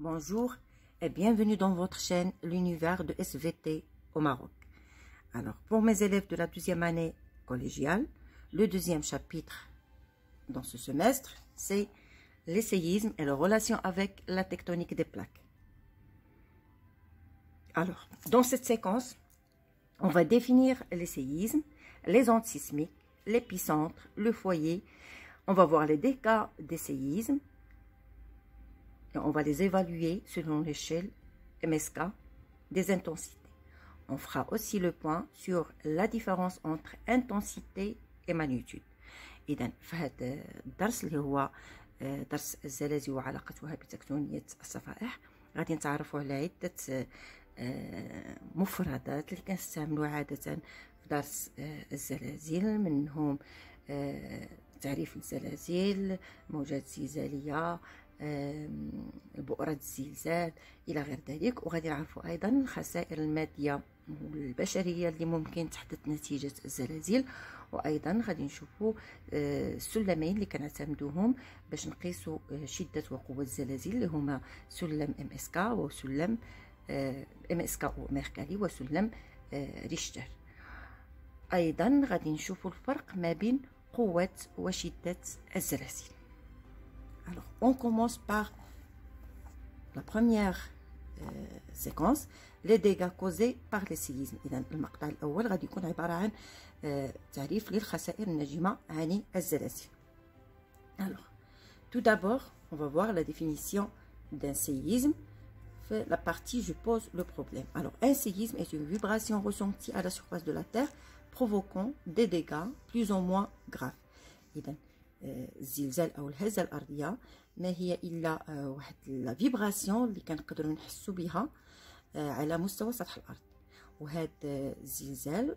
Bonjour et bienvenue dans votre chaîne L'univers de SVT au Maroc. Alors, pour mes élèves de la deuxième année collégiale, le deuxième chapitre dans ce semestre, c'est l'essayisme et la relation avec la tectonique des plaques. Alors, dans cette séquence, on va définir l'essayisme, les ondes sismiques, l'épicentre, le foyer. On va voir les dégâts d'essayisme. On va les évaluer selon l'échelle MSK des intensités. On fera aussi le point sur la différence entre intensité et magnitude. إذا في هذا الدرس اللي هو درس الزلازل وعلاقتها بتكتونية الصفائح غادي نتعرفوا على عدة مفردات اللي كنستعملوا عادة في درس الزلازل، منهم تعريف الزلازل، موجات زلزالية، بؤرة الزلزال إلى غير ذلك. وغادي نعرفوا أيضا الخسائر المادية والبشرية اللي ممكن تحدث نتيجة الزلازل، وأيضا غادي نشوفوا السلمين اللي كنعتمدوهم باش نقيسوا شدة وقوة الزلازل اللي هما سلم MSK وسلم MSK وميركالي وسلم ريشتر. أيضا غادي نشوفوا الفرق ما بين قوة وشدة الزلازل. Alors, on commence par la première séquence, les dégâts causés par les séismes. إذا المقطع الأول غادي يكون عبارة عن تعريف للخسائر الناجمة عن الزلازل. Alors, tout d'abord, on va voir la définition d'un séisme. La partie je pose le problème. Alors, un séisme est une vibration ressentie à la surface de la Terre provoquant des dégâts plus ou moins graves. إذا الزلزال او الهزه الارضيه ما هي الا واحد لا فيبراسيون اللي كنقدروا نحسوا بها على مستوى سطح الارض، وهذا الزلزال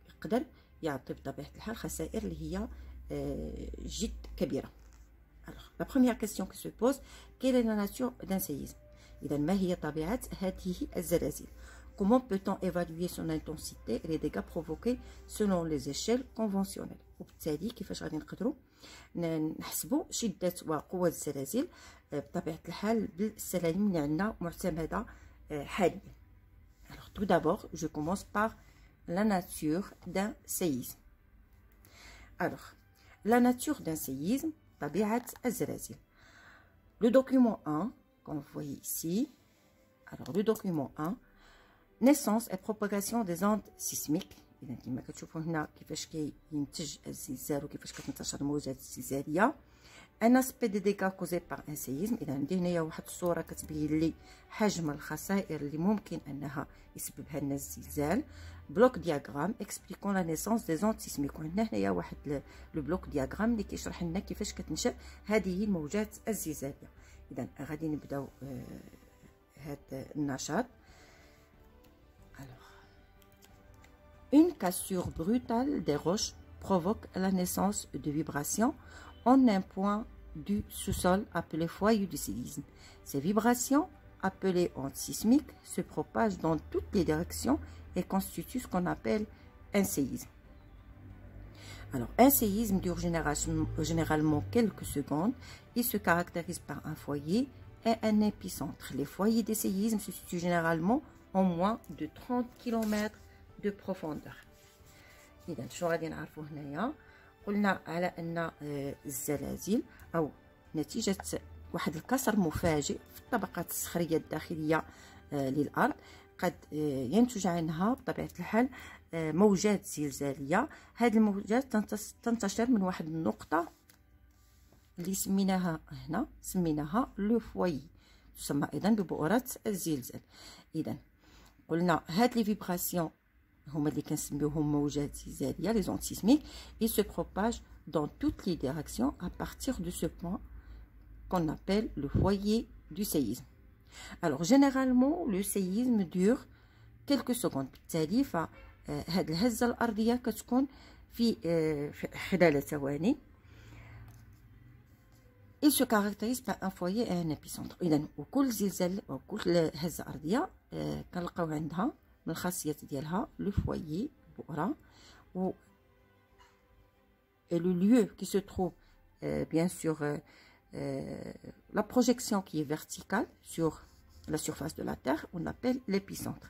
يقدر يعطي بطبيعه الحال خسائر اللي هي جد كبيره. Alors la première question qui se pose, quelle est la nature d'un séisme؟ اذا ما هي طبيعه هذه الزلازل؟ Comment peut-on évaluer son intensité et les dégâts provoqués selon les échelles conventionnelles؟ وبالتالي كيفاش غادي نقدروا نحسبوا شدة وقوة الزلازل بطبيعة الحال بالسلالم اللي عندنا معتمدة حاليا. Alors tout d'abord, je commence par la nature d'un séisme. Alors, la nature d'un séisme, طبيعة الزلازل. Le document 1, comme vous voyez ici. Alors, le document 1, naissance et propagation des ondes sismiques. إذا كما كتشوفوا هنا كيفاش كينتج الزلزال وكيفاش كتنتشر الموجات الزلزالية. ان اسبي دي ديغا كوزي باغ ان سيزم. إذا عندي هنايا واحد الصورة كتبين لي حجم الخسائر اللي ممكن أنها يسببها لنا الزلزال. بلوك دياغرام اكسبليكون لا نيسونس دي زوند سيسميك. وعندنا هنايا واحد لو بلوك دياغرام اللي كيشرح لنا كيفاش كتنشأ هذه الموجات الزلزالية. إذا غادي نبداو هذا النشاط. Une cassure brutale des roches provoque la naissance de vibrations en un point du sous-sol appelé foyer du séisme. Ces vibrations, appelées ondes sismiques, se propagent dans toutes les directions et constituent ce qu'on appelle un séisme. Alors, un séisme dure généralement quelques secondes. Il se caractérise par un foyer et un épicentre. Les foyers des séismes se situent généralement en moins de 30 km de profondeur. إذا شنو غادي نعرفوا هنايا؟ قلنا على أن الزلازل أو نتيجة واحد الكسر مفاجئ في الطبقات الصخرية الداخلية للأرض قد ينتج عنها بطبيعة الحال موجات زلزالية. هذه الموجات تنتشر من واحد النقطة اللي سميناها هنا، سميناها لو فوي، تسمى أيضا ببؤرة الزلزال. إذا قلنا هاد لي فيبراسيون هما اللي كنسميوهم موجات زلزاليه les ondes sismiques. Ils se propagent dans toutes les directions à partir de ce point qu'on appelle le foyer du séisme. Alors généralement le séisme dure quelques secondes. بالتالي فهاد الهزه الارضيه كتكون في خلال ثواني. Il se caractérise par un foyer et un épicentre. إذا وكل زلزال وكل هزه ارضيه كنلقاو عندها من الخاصيات ديالها لو فويي بؤرة و le lieu qui se trouve bien sûr la projection qui est verticale sur la surface de la Terre, on l'appelle l'épicentre.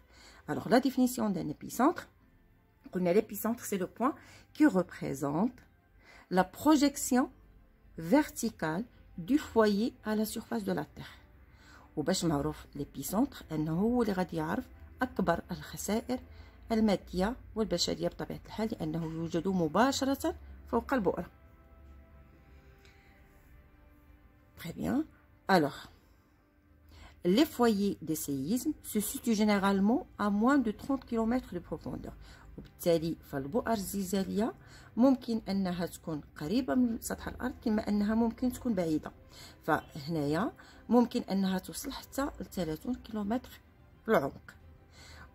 Alors, la définition d'un épicentre, l'épicentre, c'est le point qui représente la projection verticale du foyer à la surface de la Terre. وباش معروف l'épicentre أنه هو اللي غادي يعرف أكبر الخسائر المادية والبشرية بطبيعة الحال، لأنه يوجد مباشرة فوق البؤرة. Très bien. Alors, les foyers des séismes se situent généralement à moins de 30 km de profondeur. وبالتالي فالبؤر الزلزالية ممكن أنها تكون قريبة من سطح الأرض كما أنها ممكن تكون بعيدة. فهنايا ممكن أنها توصل حتى ل 30 كيلومتر في العمق.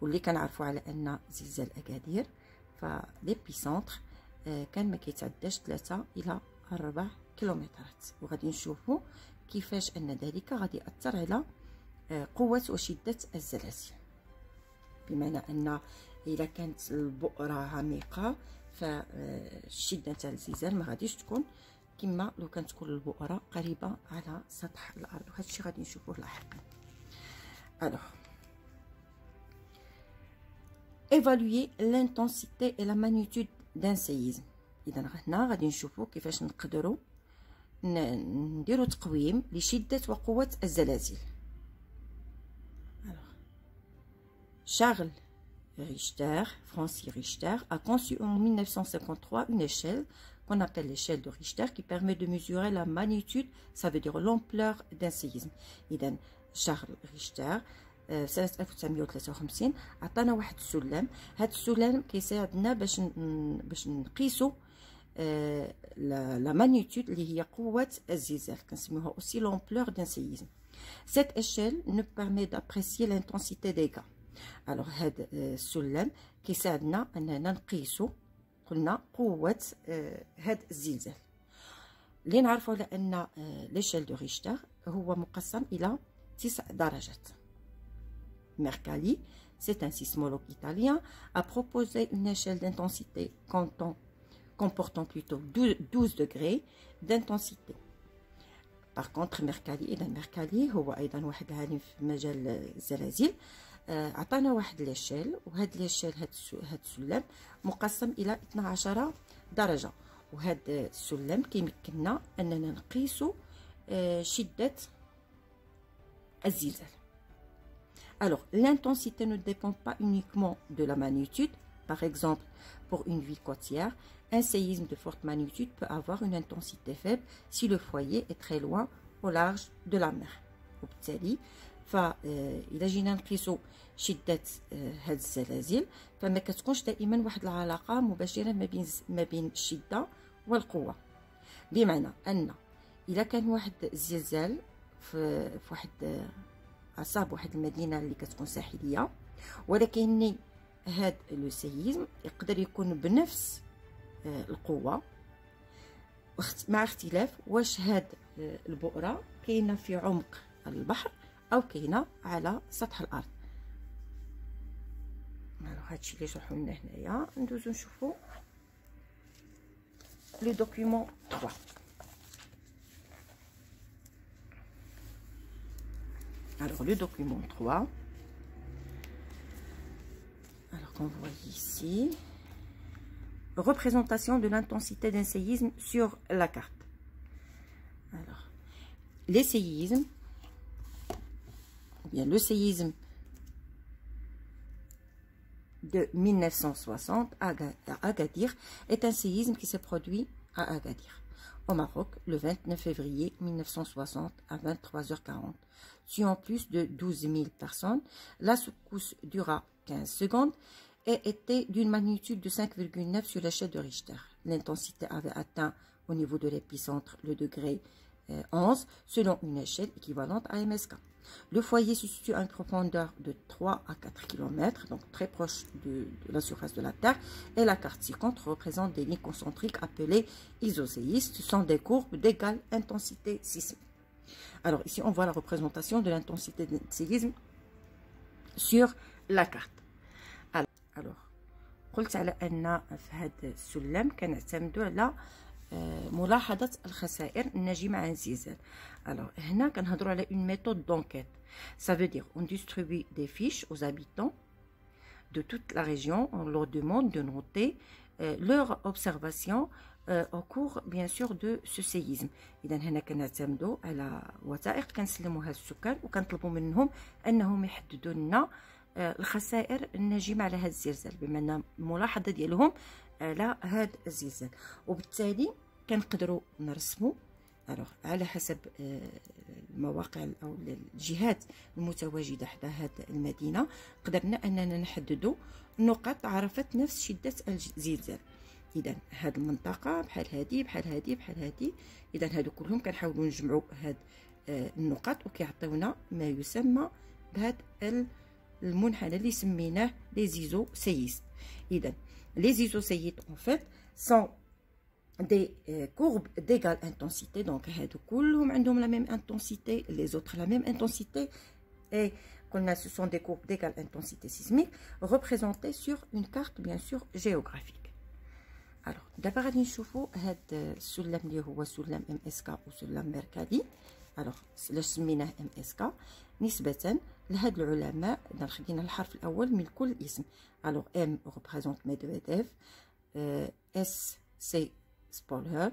واللي كنعرفوا على أن زلزال أكادير فليبيسونتر كان ما كيتعداش 3 إلى 4 كيلومترات، وغادي نشوفوا كيفاش أن ذلك غادي يأثر على قوة وشدة الزلازل. بمعنى أن إذا كانت البؤرة عميقة فالشدة تاع الزلزال ما غاديش تكون كما لو كانت تكون البؤرة قريبة على سطح الأرض، وهذا الشيء غادي نشوفوه لاحقا. Alors, évaluer l'intensité et la magnitude d'un séisme. إذا هنا غادي نشوفوا كيفاش نقدروا نديروا تقويم لشدة وقوة الزلازل. Alors, Charles Richter, Francis Richter, a conçu en 1953 une échelle qu'on appelle l'échelle de Richter qui permet de mesurer la magnitude, ça veut dire l'ampleur d'un séisme. إذا شارل ريشتر سنة 1953 عطانا واحد السلم، هذا السلم كيساعدنا باش نقيسو la magnitude اللي هي قوة الزلزال، كنسميوها aussi l'ampleur d'un séisme. Cette échelle nous permet d'apprécier l'intensité des dégâts. Alors هذا السلم كيساعدنا اننا نقيسو قلنا قوة هذا الزلزال. اللي نعرفوا على ان l'échelle de Richter هو مقسم الى 9 درجات. Mercalli, c'est un sismologue italien, a proposé une échelle d'intensité comportant plutôt 12 degrés d'intensité. Par contre, Mercalli هو أيضا واحد العالم في مجال الزلازل، عطانا واحد ليشيل، وهاد ليشيل هاد السلم مقسم إلى 12 درجة، وهاد السلم كيمكننا أننا نقيسو شدة الزلزال. Alors, l'intensité ne dépend pas uniquement de la magnitude. Par exemple, pour une ville côtière, un séisme de forte magnitude peut avoir une intensité faible si le foyer est très loin au large de la mer. وبالتالي فإذا جينا نقيسو شدة هاد الزلازل فما كتكونش دائما واحد العلاقة مباشرة ما بين الشدة والقوة. بمعنى أن إذا كان واحد الزلزال في واحد أصاب واحد المدينة اللي كتكون ساحلية، ولكن هاد لو سيزم يقدر يكون بنفس القوة مع اختلاف واش هاد البؤرة كاينة في عمق البحر أو كاينة على سطح الأرض. هادشي اللي شرحوا لنا هنايا. ندوزو نشوفو لو دوكيومون 3. Alors le document 3, alors qu'on voit ici, représentation de l'intensité d'un séisme sur la carte. Alors, les séismes, ou bien le séisme de 1960 à Agadir est un séisme qui s'est produit à Agadir, au Maroc, le 29 février 1960 à 23h40. Tuant plus de 12 000 personnes, la secousse dura 15 secondes et était d'une magnitude de 5,9 sur l'échelle de Richter. L'intensité avait atteint au niveau de l'épicentre le degré 11 selon une échelle équivalente à MSK. Le foyer se situe à une profondeur de 3 à 4 km, donc très proche de la surface de la Terre, et la carte ci-contre représente des lignes concentriques appelées isoséistes. Ce sont des courbes d'égale intensité sismique. Alors ici on voit la représentation de l'intensité du séisme sur la carte. Alors قلت على أن في هذا السلم كنعتمدوا على ملاحظة الخسائر الناجمة عن الزلزال. Alors هنا كنهضروا على une méthode d'enquête. Ça veut dire on distribue des fiches aux habitants de toute la région. On leur demande de noter leur observation au cours bien sûr de ce séisme. إذا هنا كنعتمدوا على وثائق كنسلموها للسكان وكنطلبوا منهم أنهم يحددوا لنا الخسائر الناجمة على هذا الزلزال، بمعنى الملاحظة ديالهم على هذا الزلزال، وبالتالي كنقدروا نرسموا على حسب المواقع او الجهات المتواجده حدا هذه المدينه. قدرنا اننا نحددوا نقاط عرفت نفس شده الزلزال. اذا هذه المنطقه بحال هذه بحال هذه بحال هذه، اذا هادو كلهم كنحاولوا نجمعوا هاد النقاط وكيعطيونا ما يسمى بهذا المنحنى اللي سميناه لي زيزو سيست. اذا لي زيزو سيست en fait sont des courbes d'égale intensité. Donc هادو كلهم عندهم la même intensité, les autres la même intensité, et ce sont des courbes d'égale intensité sismique représentées sur une carte bien sûr géographique. Alors دابا غادي نشوفوا هاد السلم اللي هو سلم MSK وسلم ميركالي. alors علاش سميناه MSK نسبة لهاد العلماء. خدينا الحرف الأول من كل اسم. alors M représente Medvedev, S c'est Spolher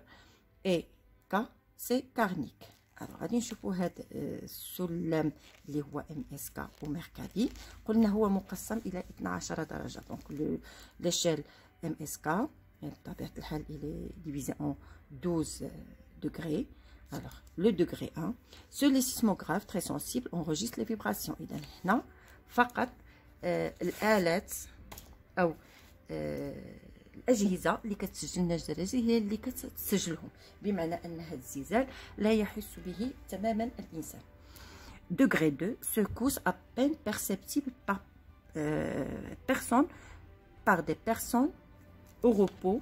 et K c'est Karnik. alors غادي نشوفوا هاد السلم اللي هو MSK وميركالي. قلنا هو مقسم إلى 12 درجة. دونك l'échelle MSK بطبيعة الحال il est divisé en 12 degrés. alors le degré 1 sur les sismographes très sensibles enregistrent les vibrations. إذا هنا فقط الآلات أو الأجهزة اللي كتسجل الزلازل هي اللي كتسجلهم، بمعنى أن هذا الزلزال لا يحس به تماما الإنسان. degré 2 secousse à peine perceptible par personne par des personnes au repos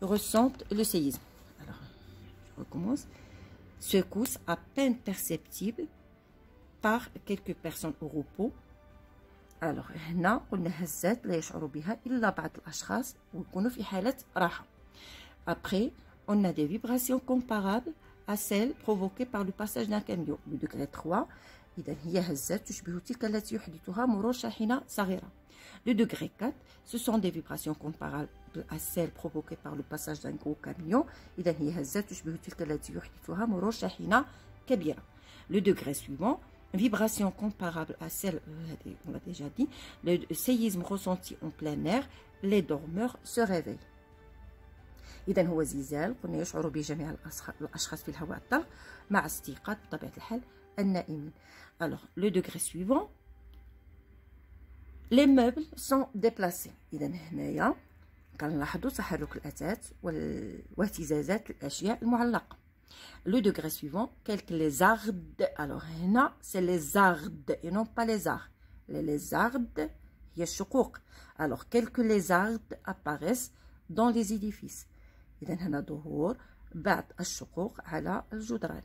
ressentent le séisme. alors je recommence. secousse à peine perceptible par quelques personnes au repos. alors هنا قلنا هزات لا يشعر بها إلا بعض الأشخاص ويكونوا في حالة راحة. après on a des vibrations comparables à celles provoquées par le passage d'un camion. le degré 3 إذا هي هزات تشبه تلك التي يحدثها مرور شاحنة صغيرة. le degré 4 ce sont des vibrations comparables à celles provoquées par le passage d'un gros camion. إذا هي هزات تشبه تلك التي يحدثها مرور شاحنة كبيرة. le degré suivant vibration comparable à celle, on l'a déjà dit, le séisme ressenti en plein air, les dormeurs se réveillent. إذا هو زلزال قلنا يشعر به جميع الأشخاص في الهواء الطلق مع استيقاظ بطبيعة الحال النائمين. alors le degré suivant les meubles sont déplacés. إذا هنايا كنلاحظوا تحرك الأثاث واهتزازات الأشياء المعلقة. le degré suivant quelques lézardes. alors هنا c'est les lézardes et non pas les arts. les lézardes هي الشقوق. alors quelques lézardes apparaissent dans les édifices. إذا هنا ظهور بعض الشقوق على الجدران.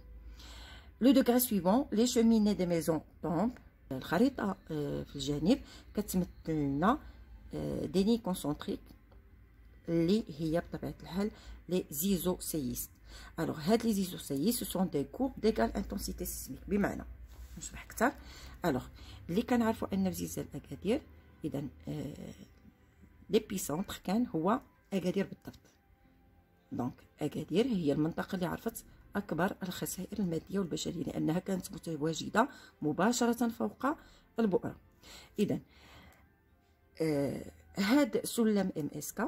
le degré suivant les cheminées des maisons tombent. الخريطة في الجانب كتمثل لنا des lignes concentriques اللي هي بطبيعة الحال les isoséistes. alors هاد لي زيزوسيس ce sont des courbes d'égale intensité sismique. بمعنى نشرح اكثر. alors اللي كنعرفوا ان في زلزال اكادير اذا ليبيسونتر كان هو اكادير بالضبط. دونك اكادير هي المنطقه اللي عرفت اكبر الخسائر الماديه والبشريه لانها كانت متواجده مباشره فوق البؤره. اذا هاد سلم MSK.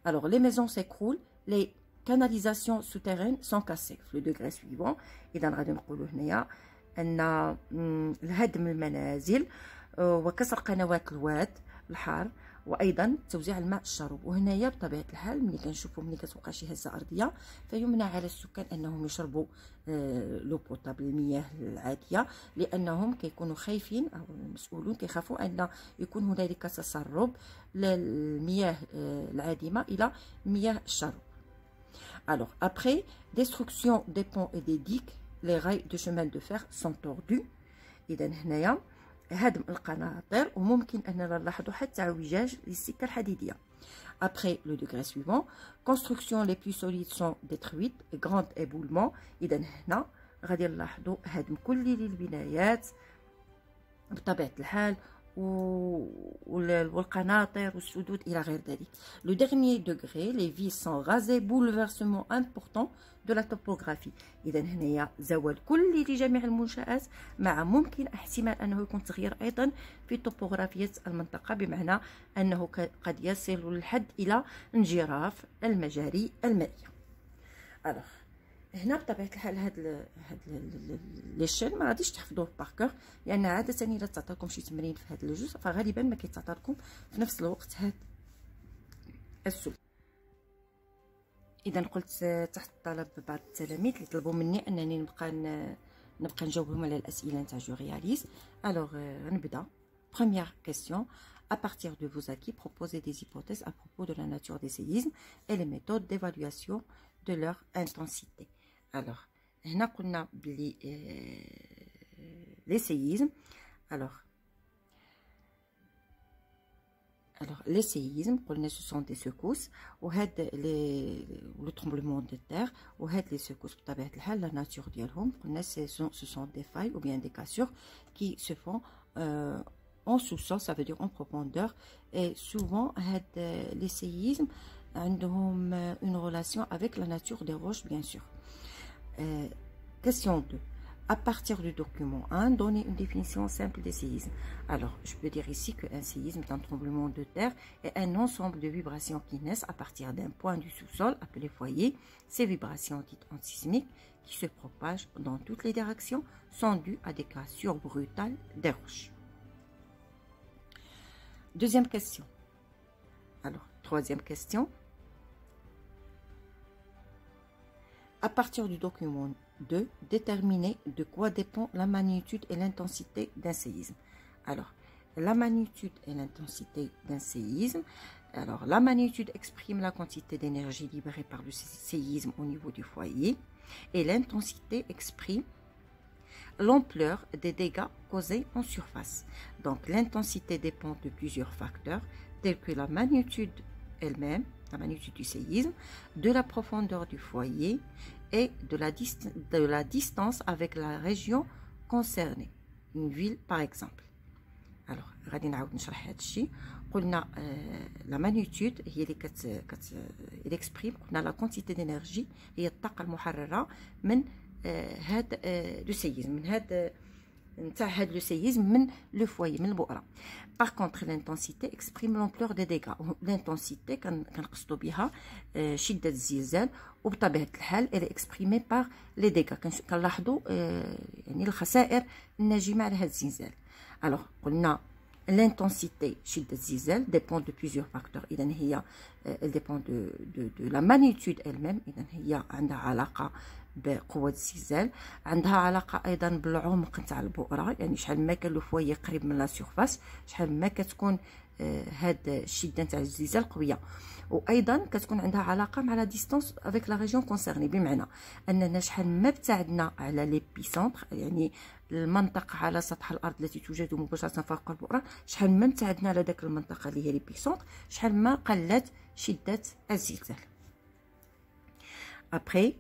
alors les maisons s'écroulent, les canalisations souterraines sont cassées. le degré suivant إذا غادي نقولوا هنايا أن الهدم المنازل وكسر قنوات الواد الحار وأيضا توزيع الماء الشرب. وهنايا بطبيعة الحال ملي كنشوفوا ملي كتوقع شي هزة أرضية فيمنع على السكان أنهم يشربوا لو بوطابل المياه العادية لأنهم كيكونوا خايفين أو المسؤولون كيخافوا أن يكون هنالك تسرب للمياه العادمة إلى مياه الشرب. alors après destruction des ponts et des digues les rails de chemin de fer sont tordus. إذا هنايا هدم القناطر، وممكن أننا نلاحظوا حتى اعوجاج للسكة الحديدية. Après le degré suivant, constructions les plus solides sont détruites, grand éboulement. إذا هنا غادي نلاحظوا هدم كل البنايات بطبيعة الحال والقناطر والسدود إلى غير ذلك. Le dernier degré, les vies sont rasées, bouleversement important de la topographie. إذا هنايا زوال كلي لجميع المنشآت، مع ممكن احتمال أنه يكون تغيير أيضا في توبوغرافية المنطقة، بمعنى أنه قد يصل الحد إلى انجراف المجاري المائية. ألوغ هنا بطبيعة الحال هاد لي شين ما غاديش تحفظوه باركور، لأن عادة إلا تعطيكم شي تمرين في هاد الجزء فغالبا ما كيتعطى لكم في نفس الوقت هاد السؤال. إذا قلت تحت طلب بعض التلاميذ اللي طلبوا مني أنني نبقى نجاوبهم على الأسئلة نتاع جو رياليز. ألوغ غنبدا. Première question. À partir de vos acquis, proposez des hypothèses à propos de la nature des séismes et les méthodes d'évaluation de leur intensité. Alors, هنا قلنا بلي les séismes. Alors les séismes قلنا ce sont des secousses، وهاد le tremblement de terre وهاد les secousses بطبيعة الحال la nature ديالهم قلنا ce sont des failles ou bien des cassures qui se font en sous-sol, ça veut dire en profondeur. Et souvent les séismes عندهم une relation avec la nature des roches, bien sûr. Question 2. À partir du document 1, donnez une définition simple des séismes. Alors, je peux dire ici qu'un séisme est un tremblement de terre et un ensemble de vibrations qui naissent à partir d'un point du sous-sol appelé foyer. Ces vibrations dites antisismiques qui se propagent dans toutes les directions sont dues à des cassures brutales des roches. Deuxième question. Alors, troisième question. À partir du document 2, déterminer de quoi dépend la magnitude et l'intensité d'un séisme. Alors, la magnitude et l'intensité d'un séisme. Alors, la magnitude exprime la quantité d'énergie libérée par le séisme au niveau du foyer. Et l'intensité exprime l'ampleur des dégâts causés en surface. Donc, l'intensité dépend de plusieurs facteurs, tels que la magnitude elle-même, la magnitude du séisme, de la profondeur du foyer et de la distance avec la région concernée, une ville par exemple. Alors, غادي نعاود نشرح هذا الشيء. قلنا la magnitude هي اللي exprime قلنا la quantité d'énergie هي الطاقة المحررة من هاد لو سيزم، من هاد نتاع هاد لو سيزم من لو فوايي من البؤره. باغ كونطخ لانتونسيتي اكسبريم لامبلور دي ديغا. لانتونسيتي كنقصدوا بها شده الزلزال، وبطبيعه الحال الي اكسبريمي باغ لي ديغا كنلاحظوا يعني الخسائر الناجمه على هاد الزلزال. الوغ قلنا l'intensité شده الزلزال dépend de plusieurs facteurs. اذا هي elle dépend de la magnitude elle-même. اذا هي عندها علاقه بقوة الزلزال، عندها علاقة أيضا بالعمق نتاع البؤرة، يعني شحال ما كان لو فوايي قريب من لا سيرفاس شحال ما كتكون هاد الشدة نتاع الزلزال قوية، وأيضا كتكون عندها علاقة مع لا ديستانس افيك لا ريجيون كونسيرني، بمعنى أننا شحال ما ابتعدنا على لي بيسونتر يعني المنطقة على سطح الأرض التي توجد مباشرة فوق البؤرة، شحال ما ابتعدنا على داك المنطقة اللي هي لي بيسونتر شحال ما قلت شدة الزلزال. Après,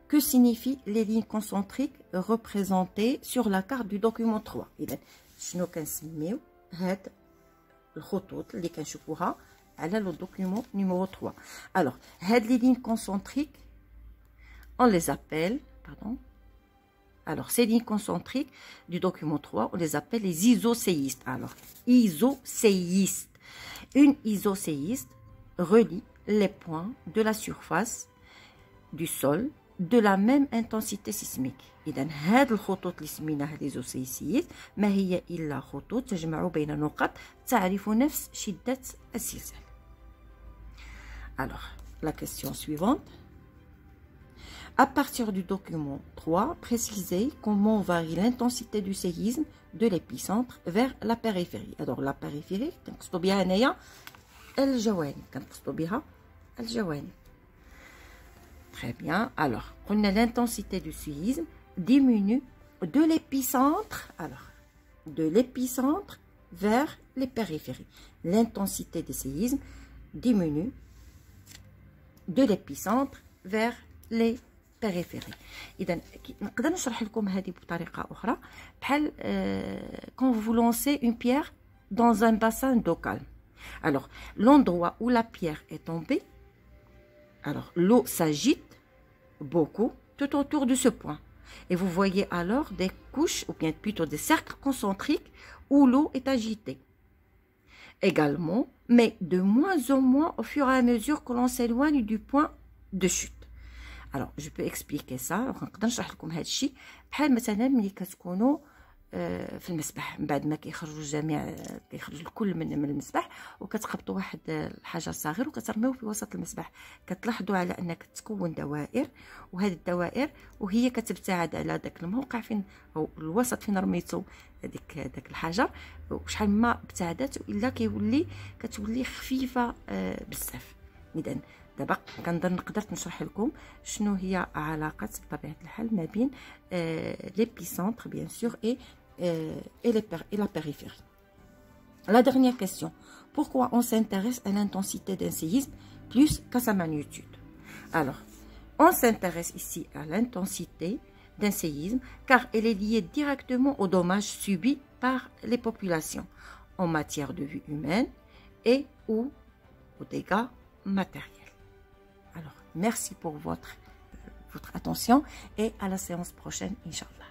que signifient les lignes concentriques représentées sur la carte du document 3؟ إذا شنو كنسميو هاد الخطوط اللي كنشوفوها على لو دوكيومون نيميرو 3؟ Alors, هاد les lignes concentriques, on les appelle, pardon. Alors, ces lignes concentriques du document 3, on les appelle les isoséistes. Alors, isoséistes. Une isoséiste relie les points de la surface du sol de la même intensité sismique. إذا هاد الخطوط اللي سميناها لي زوسيسيات ما هي إلا خطوط تجمع بين نقط تعرف نفس شدة الزلزال. Alors, la question suivante. À partir du document 3, précisez comment varie l'intensité du séisme de l'épicentre vers la périphérie. Alors, la périphérie كنقصدوا بها هنايا الجوانب، كنقصدوا بها الجوانب. Très bien. Alors, on a l'intensité du séisme diminue de l'épicentre. Alors, de l'épicentre vers les périphéries. L'intensité des séismes diminue de l'épicentre vers les périphéries. إذا نقدر نشرح لكم هذه بطريقة أخرى بحال quand vous lancez une pierre dans un bassin d'eau calme. Alors, l'endroit où la pierre est tombée, alors l'eau s'agite beaucoup tout autour de ce point. Et vous voyez alors des couches, ou bien plutôt des cercles concentriques où l'eau est agitée. Également, mais de moins en moins au fur et à mesure que l'on s'éloigne du point de chute. Alors, je peux expliquer ça. نقدر نشرح لكم هذا الشيء بحال مثلا ملي كتكونوا في المسبح من بعد ما كيخرجوا الجميع كيخرج الكل من المسبح وكتخبطوا واحد الحجر صغير وكترميوه في وسط المسبح. كتلاحظوا على انك تكون دوائر، وهذه الدوائر وهي كتبتعد على داك الموقع فين او الوسط فين رميتوا داك الحجر، وشحال ما ابتعدت الا كتولي خفيفه بزاف. اذا دابا كنظن قدرت نشرح لكم شنو هي علاقه بطبيعه الحال ما بين l'épicentre bien sûr et la périphérie. La dernière question, pourquoi on s'intéresse à l'intensité d'un séisme plus qu'à sa magnitude? Alors, on s'intéresse ici à l'intensité d'un séisme car elle est liée directement aux dommages subis par les populations en matière de vie humaine et ou aux dégâts matériels. Alors, merci pour votre attention et à la séance prochaine, Inch'Allah.